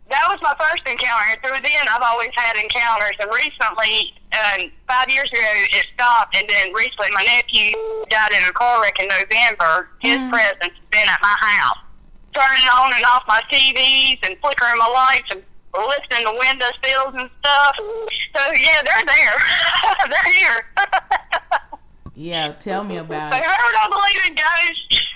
Q: that was my first encounter. And through then, I've always had encounters. And recently, 5 years ago, it stopped. And then recently, my nephew died in a car wreck in November. His presence has been at my house. Turning on and off my TVs and flickering my lights and lifting the window sills and stuff. So, yeah, they're there. They're here.
A: Yeah, tell me about
Q: it. Whoever don't believe in ghosts,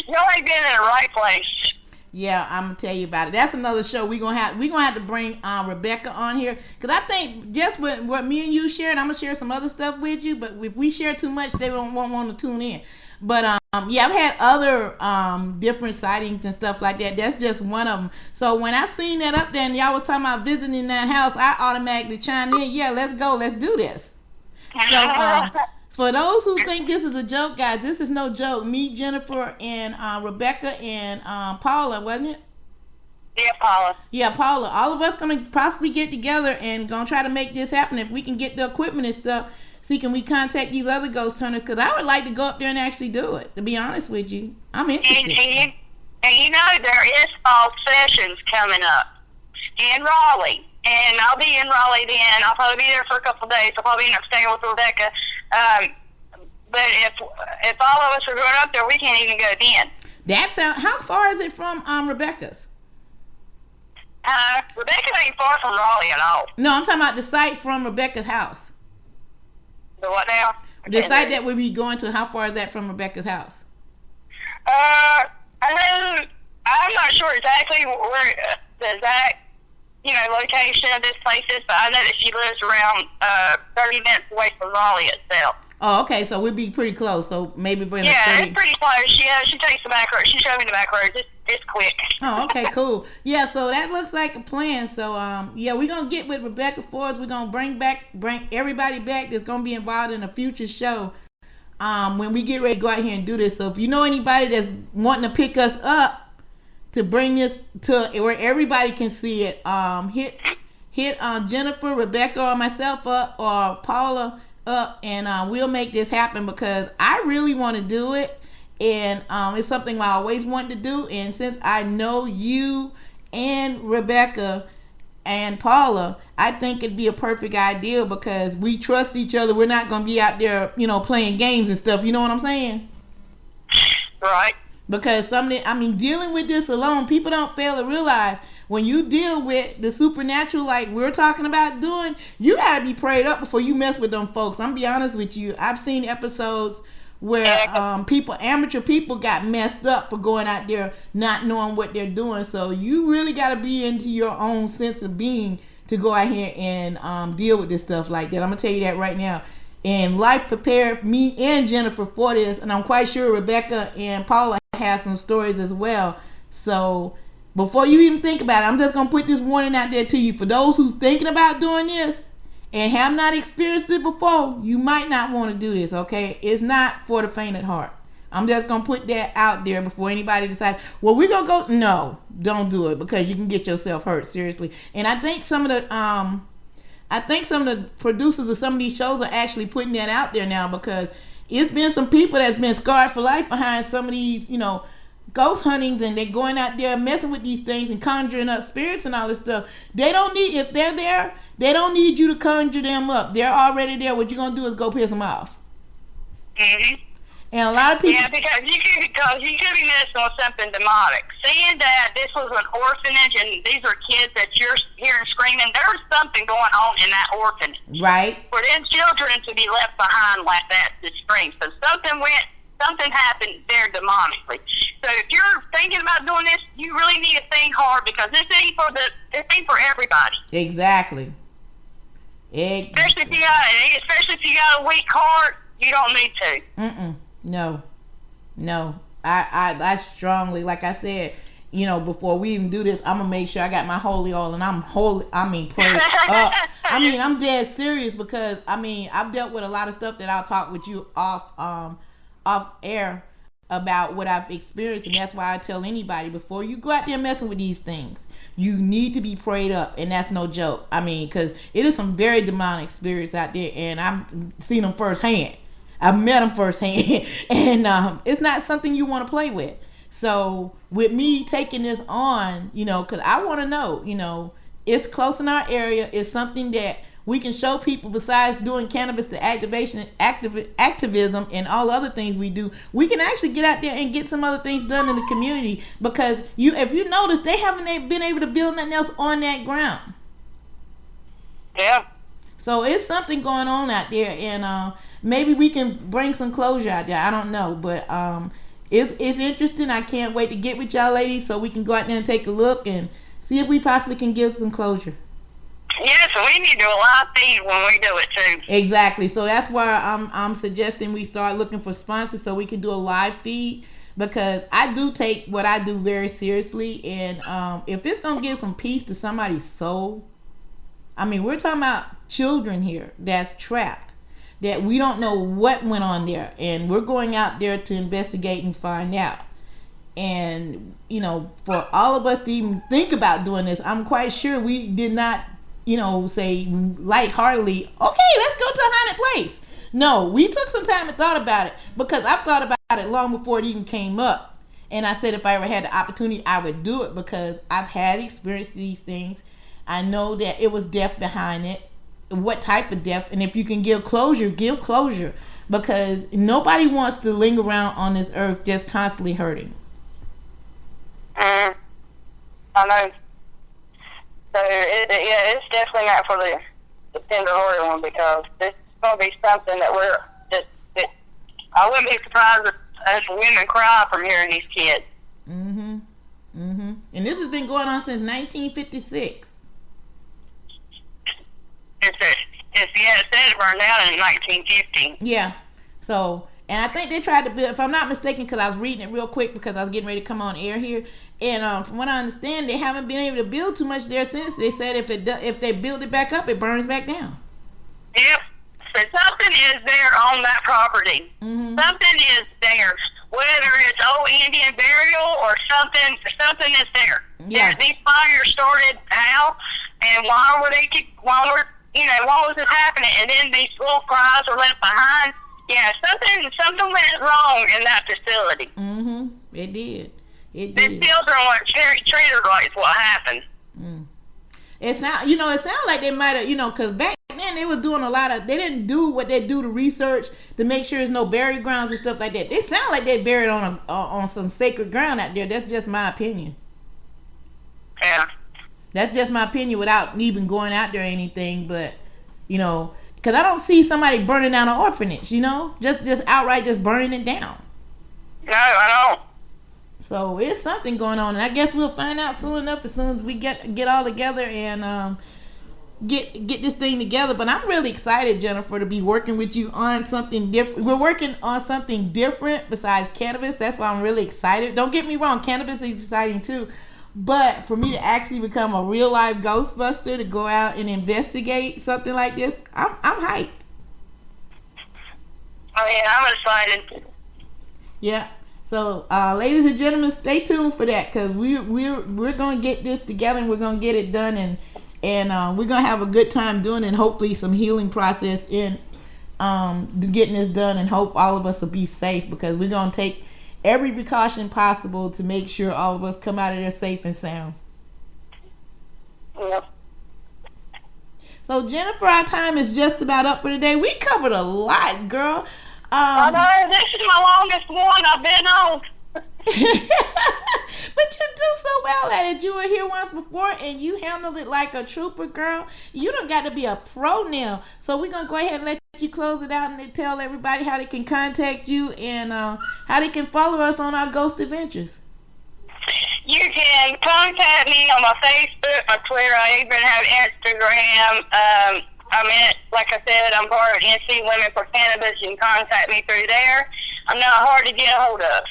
Q: you ain't been in the right place.
A: Yeah, I'm gonna tell you about it. That's another show we're gonna have to bring Rebecca on here, because I think just what me and you shared, I'm gonna share some other stuff with you. But if we share too much, they won't want to tune in. But yeah, I've had other different sightings and stuff like that. That's just one of them. So when I seen that up there and y'all was talking about visiting that house, I automatically chimed in. Yeah, let's go. Let's do this. So for those who think this is a joke, guys, this is no joke. Me, Jennifer, and Rebecca and Paula, wasn't it?
Q: Yeah, Paula.
A: Yeah, Paula. All of us gonna possibly get together and gonna try to make this happen. If we can get the equipment and stuff, see, can we contact these other ghost hunters? Because I would like to go up there and actually do it. To be honest with you, I'm interested.
Q: And you know there is fall sessions coming up in Raleigh. And I'll be in Raleigh then. I'll probably be there for a couple of days. I'll probably end up staying with Rebecca. But if all of us are going up there, we can't even go then.
A: How far is it from Rebecca's?
Q: Rebecca ain't far from Raleigh at all.
A: No, I'm talking about the site from Rebecca's house.
Q: The what now?
A: The site that we'll be going to, how far is that from Rebecca's house?
Q: I know, I'm not sure exactly where the exact location of this place is, but I know that she lives around 30 minutes away from Raleigh itself.
A: Oh, okay, so we'll be pretty close. So maybe
Q: it's pretty close. She takes the back road. She showed me the back road. It's quick.
A: Oh, okay, cool. Yeah, so that looks like a plan. So yeah, we're gonna get with Rebecca Forbes. We're gonna bring everybody back that's gonna be involved in a future show. When we get ready to go out here and do this. So if you know anybody that's wanting to pick us up to bring this to where everybody can see it, hit Jennifer, Rebecca, or myself up, or Paula up, and we'll make this happen, because I really want to do it, and it's something I always wanted to do. And since I know you and Rebecca and Paula, I think it'd be a perfect idea, because we trust each other. We're not going to be out there, playing games and stuff. You know what I'm saying?
Q: Right.
A: Because dealing with this alone, people don't fail to realize when you deal with the supernatural like we're talking about doing, you gotta be prayed up before you mess with them folks. I'm be honest with you. I've seen episodes where amateur people got messed up for going out there not knowing what they're doing. So you really gotta be into your own sense of being to go out here and deal with this stuff like that. I'm gonna tell you that right now. And life prepared me and Jennifer for this, and I'm quite sure Rebecca and Paula have some stories as well. So before you even think about it, I'm just going to put this warning out there to you. For those who's thinking about doing this and have not experienced it before, you might not want to do this, okay? It's not for the faint at heart. I'm just going to put that out there before anybody decides, well, we're going to go. No, don't do it, because you can get yourself hurt, seriously. And I think some of the producers of some of these shows are actually putting that out there now, because it's been some people that's been scarred for life behind some of these, ghost huntings, and they're going out there messing with these things and conjuring up spirits and all this stuff. If they're there, they don't need you to conjure them up. They're already there. What you're going to do is go piss them off.
Q: Mm-hmm.
A: And a lot of people...
Q: Yeah, because you could be messing with something demonic. Seeing that this was an orphanage and these are kids that you're hearing screaming, there's something going on in that orphanage.
A: Right.
Q: For them children to be left behind like that to scream. So something happened there demonically. So if you're thinking about doing this, you really need to think hard, because this ain't for everybody.
A: Exactly.
Q: Especially if you got a weak heart, you don't need to.
A: No. I strongly, like I said, before we even do this, I'm gonna make sure I got my holy oil, and I'm holy. Prayed up. I'm dead serious, because I've dealt with a lot of stuff that I'll talk with you off air about what I've experienced, and that's why I tell anybody, before you go out there messing with these things, you need to be prayed up, and that's no joke. I mean, because it is some very demonic spirits out there, and I've seen them firsthand. I've met them firsthand, and it's not something you want to play with. So with me taking this on, because I want to know, it's close in our area. It's something that we can show people. Besides doing cannabis to activism and all other things we do, we can actually get out there and get some other things done in the community, because if you notice, they haven't been able to build nothing else on that ground.
Q: Yeah.
A: So it's something going on out there, and maybe we can bring some closure out there. I don't know, but it's interesting. I can't wait to get with y'all ladies so we can go out there and take a look and see if we possibly can give some closure.
Q: Yes, we need to do a live feed when we do it too.
A: Exactly. So that's why I'm suggesting we start looking for sponsors so we can do a live feed, because I do take what I do very seriously, and if it's gonna give some peace to somebody's soul, I mean, we're talking about children here that's trapped, that we don't know what went on there, and we're going out there to investigate and find out. And for all of us to even think about doing this, I'm quite sure we did not say lightheartedly, okay, let's go to a haunted place. No, we took some time and thought about it, because I've thought about it long before it even came up. And I said if I ever had the opportunity, I would do it, because I've had experienced these things. I know that it was death behind it, what type of death, and if you can give closure, because nobody wants to linger around on this earth just constantly hurting.
Q: I know. So it's definitely not for the tender-hearted one, because this is going to be something that I wouldn't be surprised if us women cry from hearing these kids.
A: And this has been going on since 1956.
Q: It said it burned down in 1950.
A: Yeah. So, and I think they tried to build, if I'm not mistaken, because I was reading it real quick because I was getting ready to come on air here, and from what I understand, they haven't been able to build too much there since. They said if they build it back up, it burns back down.
Q: Yep. So something is there on that property. Something is there, whether it's old Indian burial or something is there. Yeah. These fires started how, and why was it happening? And then these little cries were left behind. Yeah, something went wrong in that facility.
A: It did.
Q: These children weren't treated right. Is what happened.
A: It sounds like they might have, because back then they was doing they didn't do what they do to research to make sure there's no burial grounds and stuff like that. They sound like they buried on some sacred ground out there. That's just my opinion.
Q: Yeah.
A: That's just my opinion without even going out there or anything, but, because I don't see somebody burning down an orphanage, just outright just burning it down.
Q: No, I don't.
A: So it's something going on, and I guess we'll find out soon enough, as soon as we get all together and get this thing together. But I'm really excited, Jennifer, to be working with you on something different. We're working on something different besides cannabis. That's why I'm really excited. Don't get me wrong, cannabis is exciting too. But for me to actually become a real life Ghostbuster, to go out and investigate something like this, I'm hyped.
Q: Oh yeah, I'm excited.
A: Yeah. So, ladies and gentlemen, stay tuned for that, because we're gonna get this together and we're gonna get it done, and we're gonna have a good time doing it, and hopefully some healing process in getting this done, and hope all of us will be safe, because we're gonna take every precaution possible to make sure all of us come out of there safe and sound.
Q: Yep.
A: So, Jennifer, our time is just about up for today. We covered a lot, girl.
Q: I know, this is my longest one I've been on.
A: But you do so well at it. You were here once before and you handled it like a trooper, girl. You done got to be a pro now. So we're going to go ahead and let you close it out and tell everybody how they can contact you and how they can follow us on our ghost adventures.
Q: You can contact me on my Facebook, my Twitter. I even have Instagram. Like I said, I'm part of NC Women for Cannabis. You can contact me through there. I'm not hard to get a hold of.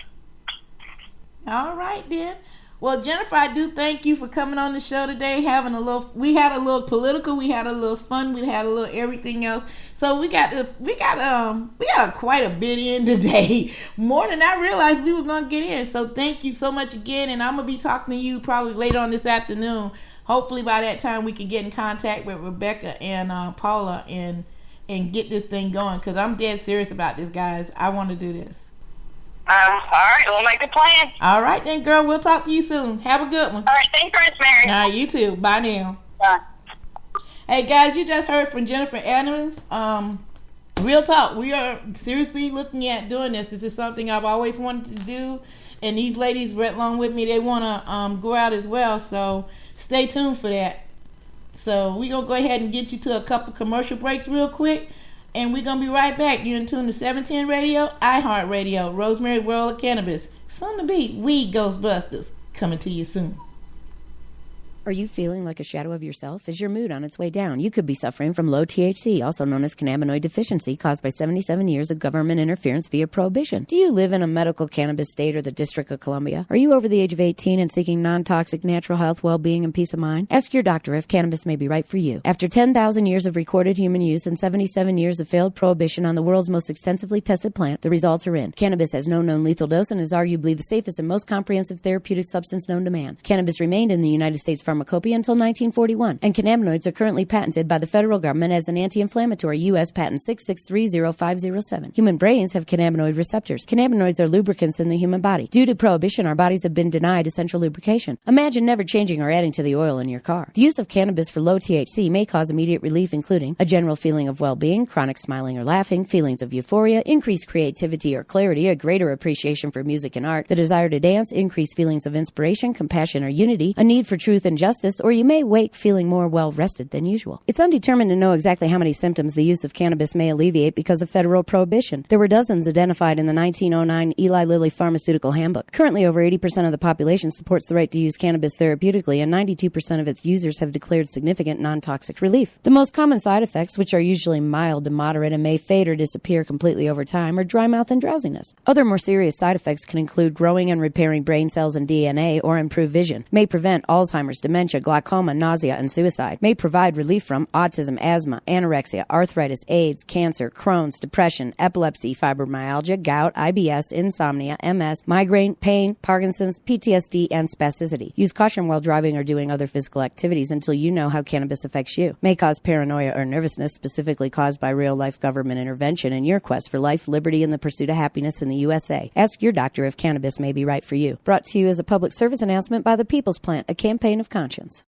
A: All right, then. Well, Jennifer, I do thank you for coming on the show today. We had a little political, we had a little fun, we had a little everything else. So we got quite a bit in today, more than I realized we were gonna get in. So thank you so much again, and I'm gonna be talking to you probably later on this afternoon. Hopefully by that time we can get in contact with Rebecca and Paula and get this thing going, because I'm dead serious about this, guys. I want to do this.
Q: All right, we'll make a plan.
A: All right then, girl. We'll talk to you soon. Have a good one.
Q: All right, thanks, Rosemary.
A: All right, you too. Bye now.
Q: Bye.
A: Hey guys, you just heard from Jennifer Adams. Real talk, we are seriously looking at doing this. This is something I've always wanted to do, and these ladies right along with me, they want to go out as well. So stay tuned for that. So we're gonna go ahead and get you to a couple commercial breaks real quick, and we're gonna be right back. You're in tune to 710 Radio, iHeartRadio, Rosemary's World of Cannabis. Soon to be Weed Ghostbusters, coming to you soon.
R: Are you feeling like a shadow of yourself? Is your mood on its way down? You could be suffering from low THC, also known as cannabinoid deficiency, caused by 77 years of government interference via prohibition. Do you live in a medical cannabis state or the District of Columbia? Are you over the age of 18 and seeking non-toxic natural health, well-being, and peace of mind? Ask your doctor if cannabis may be right for you. After 10,000 years of recorded human use and 77 years of failed prohibition on the world's most extensively tested plant, the results are in. Cannabis has no known lethal dose and is arguably the safest and most comprehensive therapeutic substance known to man. Cannabis remained in the United States pharmacopoeia until 1941, and cannabinoids are currently patented by the federal government as an anti-inflammatory. U.S. Patent 6630507. Human brains have cannabinoid receptors. Cannabinoids are lubricants in the human body. Due to prohibition, our bodies have been denied essential lubrication. Imagine never changing or adding to the oil in your car. The use of cannabis for low THC may cause immediate relief, including a general feeling of well-being, chronic smiling or laughing, feelings of euphoria, increased creativity or clarity, a greater appreciation for music and art, the desire to dance, increased feelings of inspiration, compassion or unity, a need for truth and justice, or you may wake feeling more well-rested than usual. It's undetermined to know exactly how many symptoms the use of cannabis may alleviate because of federal prohibition. There were dozens identified in the 1909 Eli Lilly Pharmaceutical Handbook. Currently, over 80% of the population supports the right to use cannabis therapeutically, and 92% of its users have declared significant non-toxic relief. The most common side effects, which are usually mild to moderate and may fade or disappear completely over time, are dry mouth and drowsiness. Other more serious side effects can include growing and repairing brain cells and DNA, or improve vision, may prevent Alzheimer's, dementia, glaucoma, nausea, and suicide, may provide relief from autism, asthma, anorexia, arthritis, AIDS, cancer, Crohn's, depression, epilepsy, fibromyalgia, gout, IBS, insomnia, MS, migraine, pain, Parkinson's, PTSD, and spasticity. Use caution while driving or doing other physical activities until you know how cannabis affects you. May cause paranoia or nervousness, specifically caused by real-life government intervention in your quest for life, liberty, and the pursuit of happiness in the USA. Ask your doctor if cannabis may be right for you. Brought to you as a public service announcement by the People's Plant, a campaign of conscience.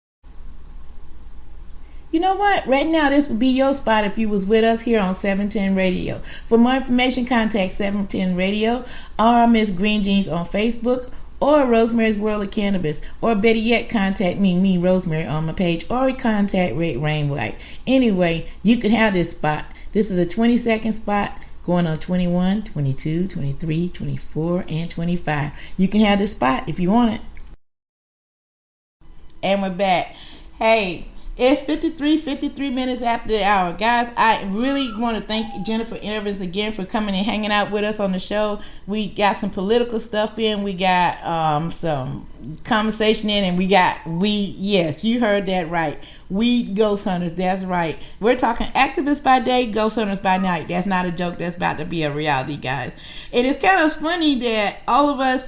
A: You know what? Right now, this would be your spot if you was with us here on 710 Radio. For more information, contact 710 Radio or Miss Green Jeans on Facebook or Rosemary's World of Cannabis. Or better yet, contact me, Rosemary, on my page, or contact Rick Rainwhite. Anyway, you can have this spot. This is a 20-second spot going on 21, 22, 23, 24, and 25. You can have this spot if you want it. And we're back. Hey, it's 53 minutes after the hour. Guys, I really want to thank Jennifer Evans again for coming and hanging out with us on the show. We got some political stuff in. We got some conversation in, and yes, you heard that right. Weed ghost hunters, that's right. We're talking activists by day, ghost hunters by night. That's not a joke. That's about to be a reality, guys. It is kind of funny that all of us,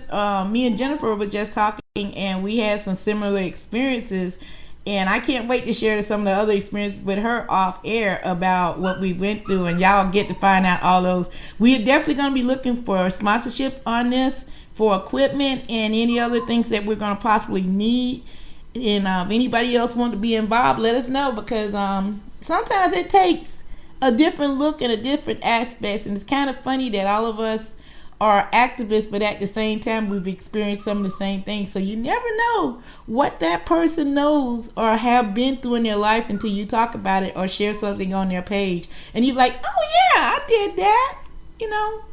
A: me and Jennifer were just talking, and we had some similar experiences. And I can't wait to share some of the other experiences with her off air about what we went through, and y'all get to find out all those. We are definitely going to be looking for sponsorship on this for equipment and any other things that we're going to possibly need. And if anybody else wants to be involved, let us know, because sometimes it takes a different look and a different aspect. And it's kind of funny that all of us are activists, but at the same time we've experienced some of the same things. So you never know what that person knows or have been through in their life until you talk about it or share something on their page, and you're like, oh yeah, I did that,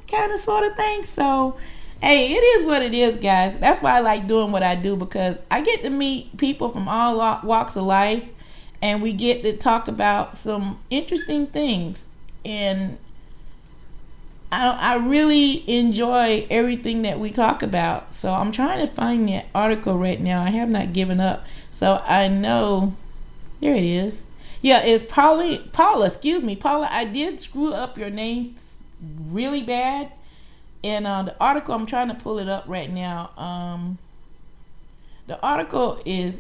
A: kind of sort of thing. So hey, it is what it is, guys. That's why I like doing what I do, because I get to meet people from all walks of life, and we get to talk about some interesting things. And I really enjoy everything that we talk about. So I'm trying to find that article right now. I have not given up. So I know, there it is. Yeah, it's Paula, Paula, I did screw up your name really bad. And the article, I'm trying to pull it up right now. The article is,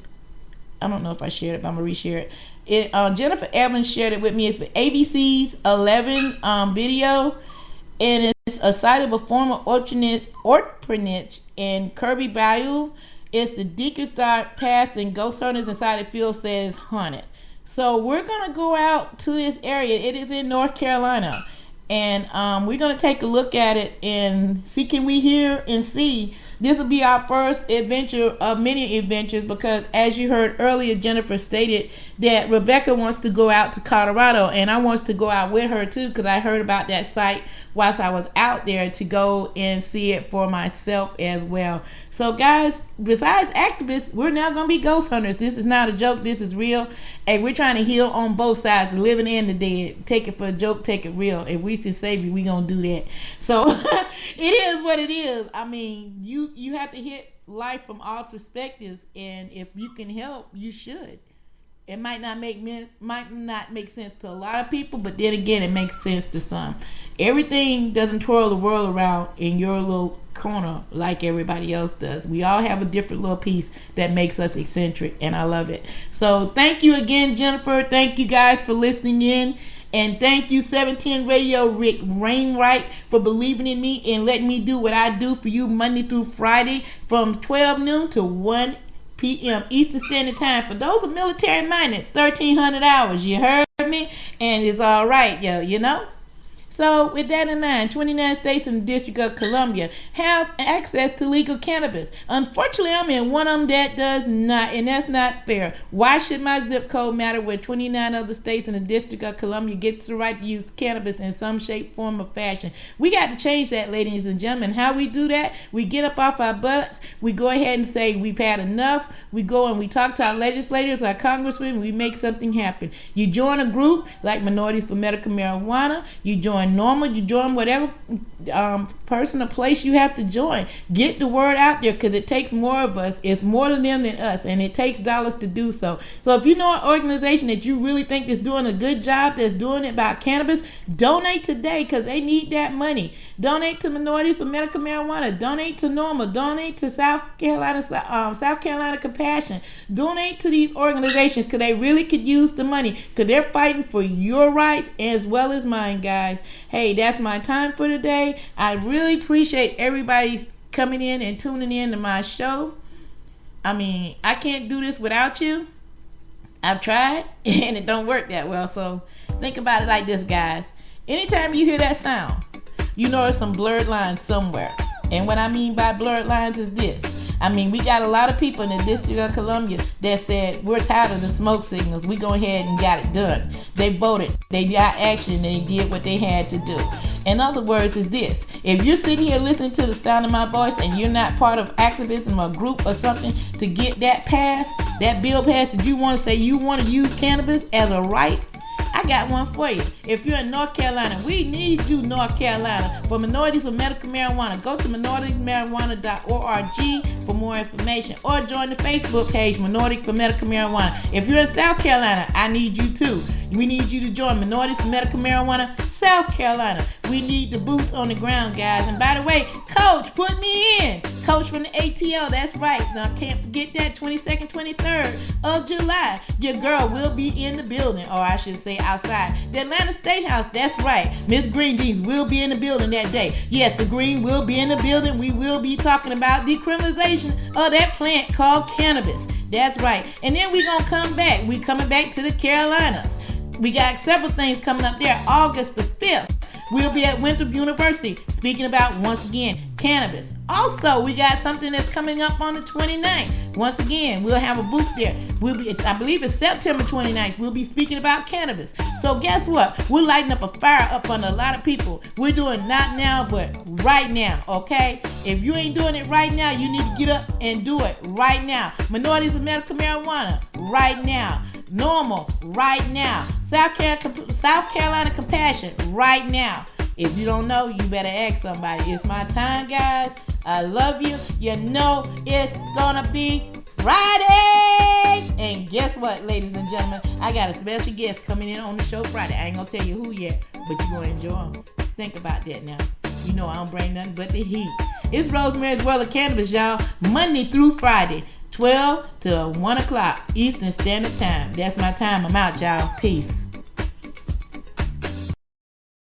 A: I don't know if I shared it, but I'm going to reshare it. Jennifer Evans shared it with me. It's the ABC's 11 video. And it's a site of a former orphanage in Kirby Bayou. It's the Deaconstock Pass and Ghost Hunters Inside the Field says haunted. So we're going to go out to this area. It is in North Carolina. And we're going to take a look at it and see, can we hear and see. This will be our first adventure of many adventures, because as you heard earlier, Jennifer stated that Rebecca wants to go out to Colorado, and I want to go out with her too, because I heard about that site whilst I was out there to go and see it for myself as well. So guys, besides activists, we're now going to be ghost hunters. This is not a joke. This is real. And we're trying to heal on both sides, the living and the dead. Take it for a joke, take it real. If we can save you, we're going to do that. So it is what it is. I mean, you have to hit life from all perspectives, and if you can help, you should. It might not make sense to a lot of people, but then again, it makes sense to some. Everything doesn't twirl the world around in your little corner like everybody else does. We all have a different little piece that makes us eccentric, and I love it. So thank you again, Jennifer. Thank you guys for listening in. And thank you, 710 Radio Rick Wainwright, for believing in me and letting me do what I do for you Monday through Friday from 12 noon to 1 p.m. Eastern Standard Time. For those of military minded, 1,300 hours. You heard me? And it's all right, yo, you know? So with that in mind, 29 states and the District of Columbia have access to legal cannabis. Unfortunately, I'm in one of them that does not, and that's not fair. Why should my zip code matter where 29 other states and the District of Columbia gets the right to use cannabis in some shape, form, or fashion? We got to change that, ladies and gentlemen. How we do that? We get up off our butts. We go ahead and say we've had enough. We go and we talk to our legislators, our congressmen. We make something happen. You join a group like Minorities for Medical Marijuana. You join Normal, you join whatever person or place you have to join. Get the word out there, because it takes more of us. It's more to them than us, and it takes dollars to do so. So if you know an organization that you really think is doing a good job, that's doing it about cannabis, donate today, because they need that money. Donate to Minorities for Medical Marijuana. Donate to Normal. Donate to South Carolina Compassion. Donate to these organizations, because they really could use the money, because they're fighting for your rights as well as mine, guys. Hey, that's my time for today. I really appreciate everybody coming in and tuning in to my show. I mean, I can't do this without you. I've tried, and it don't work that well. So think about it like this, guys. Anytime you hear that sound, you know there's some blurred lines somewhere. And what I mean by blurred lines is this. I mean, we got a lot of people in the District of Columbia that said, we're tired of the smoke signals. We go ahead and got it done. They voted. They got action. They did what they had to do. In other words, is this. If you're sitting here listening to the sound of my voice and you're not part of activism or group or something to get that passed, that bill passed, that you want to say you want to use cannabis as a right, I got one for you. If you're in North Carolina, we need you, North Carolina, for Minorities of Medical Marijuana. Go to minoritiesmarijuana.org for more information, or join the Facebook page, Minorities for Medical Marijuana. If you're in South Carolina, I need you too. We need you to join Minorities for Medical Marijuana, South Carolina. We need the boots on the ground, guys. And by the way, Coach, put me in. Coach from the ATL, that's right. Now, can't forget that 22nd, 23rd of July. Your girl will be in the building, or I should say outside. The Atlanta State House, that's right. Miss Green Jeans will be in the building that day. Yes, the Green will be in the building. We will be talking about decriminalization of that plant called cannabis. That's right. And then we're going to come back. We're coming back to the Carolinas. We got several things coming up there. August the 5th, we'll be at Winthrop University speaking about, once again, cannabis. Also, we got something that's coming up on the 29th. Once again, we'll have a booth there. I believe it's September 29th. We'll be speaking about cannabis. So guess what? We're lighting up a fire up under a lot of people. We're doing not now, but right now, okay? If you ain't doing it right now, you need to get up and do it right now. Minorities of Medical Marijuana, right now. Normal, right now. South Carolina Compassion, right now. If you don't know, you better ask somebody. It's my time, guys. I love you. You know it's gonna be Friday. And guess what, ladies and gentlemen? I got a special guest coming in on the show Friday. I ain't gonna tell you who yet, but you're gonna enjoy him. Think about that now. You know I don't bring nothing but the heat. It's Rosemary's World of Cannabis, y'all. Monday through Friday, 12 to 1 o'clock Eastern Standard Time. That's my time. I'm out, y'all. Peace.